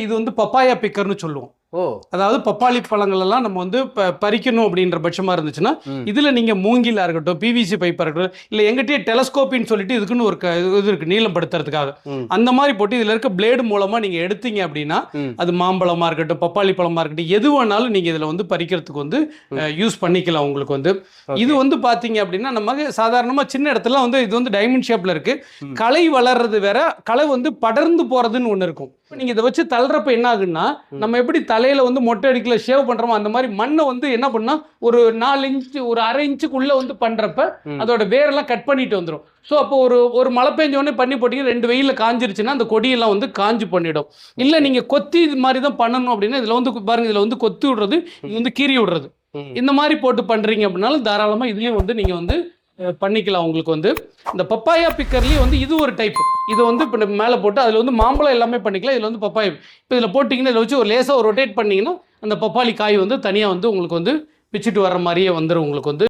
இது வந்து பப்பாயா பிக்கர்னு சொல்லுவோம். அதாவது பப்பாளி பழங்கள் எல்லாம் நம்ம வந்து பறிக்கணும் அப்படின்ற பட்சமா இருந்துச்சுன்னா இதுல நீங்க மூங்கிலா இருக்கட்டும், பிவிசி பைப்பா இருக்கட்டும், இல்ல எங்கிட்டே டெலஸ்கோப்பின்னு சொல்லிட்டு இதுக்குன்னு ஒரு இது இருக்கு நீளம் படுத்துறதுக்காக, அந்த மாதிரி போட்டு இதுல இருக்க பிளேடு மூலமா நீங்க எடுத்தீங்க அப்படின்னா அது மாம்பழமா இருக்கட்டும், பப்பாளி பழமா இருக்கட்டும், எது வேணாலும் நீங்க இதுல வந்து பறிக்கிறதுக்கு வந்து யூஸ் பண்ணிக்கலாம். உங்களுக்கு வந்து இது வந்து பாத்தீங்க அப்படின்னா நம்ம சாதாரணமா சின்ன இடத்துல வந்து இது வந்து டைமண்ட் ஷேப்ல இருக்கு. களை வளர்றது வேற, களை வந்து படர்ந்து போறதுன்னு ஒண்ணு இருக்கும். நீங்க இதை வச்சு தள்ளுறப்ப என்ன ஆகுன்னா, நம்ம எப்படி தலையில வந்து மொட்டை அடிக்கல ஷேவ் பண்றோமோ அந்த மாதிரி மண்ணை வந்து என்ன பண்ணா ஒரு 4 இன்ச்சு ஒரு அரை இன்ச்சுக்குள்ள வந்து பண்றப்ப அதோட வேரெல்லாம் கட் பண்ணிட்டு வந்துடும். ஸோ அப்போ ஒரு மழை பெஞ்ச உடனே பண்ணி போட்டீங்க 2 வெயில காஞ்சிருச்சுன்னா அந்த கொடியெல்லாம் வந்து காஞ்சு பண்ணிடும். இல்லை நீங்க கொத்தி இது மாதிரி தான் பண்ணணும் அப்படின்னா இதுல வந்து பாருங்க, இதுல வந்து கொத்தி விடுறது, இது வந்து கீறி விடுறது, இந்த மாதிரி போட்டு பண்றீங்க அப்படின்னாலும் தாராளமா இதுலயும் வந்து நீங்க வந்து பண்ணிக்கலாம். உங்களுக்கு வந்து இந்த பப்பாயா பிக்கர்லயே வந்து இது ஒரு டைப். இது வந்து இப்போ மேலே போட்டு அதில் வந்து மாம்பழம் எல்லாமே பண்ணிக்கலாம். இதில் வந்து பப்பாயா இப்போ இதில் போட்டிங்கன்னா இதில் வச்சு ஒரு லேசாக ஒரு ரொட்டேட் பண்ணிங்கன்னா அந்த பப்பாளி காய் வந்து தனியாக வந்து உங்களுக்கு வந்து பிச்சுட்டு வர்ற மாதிரியே வந்துடும் உங்களுக்கு வந்து.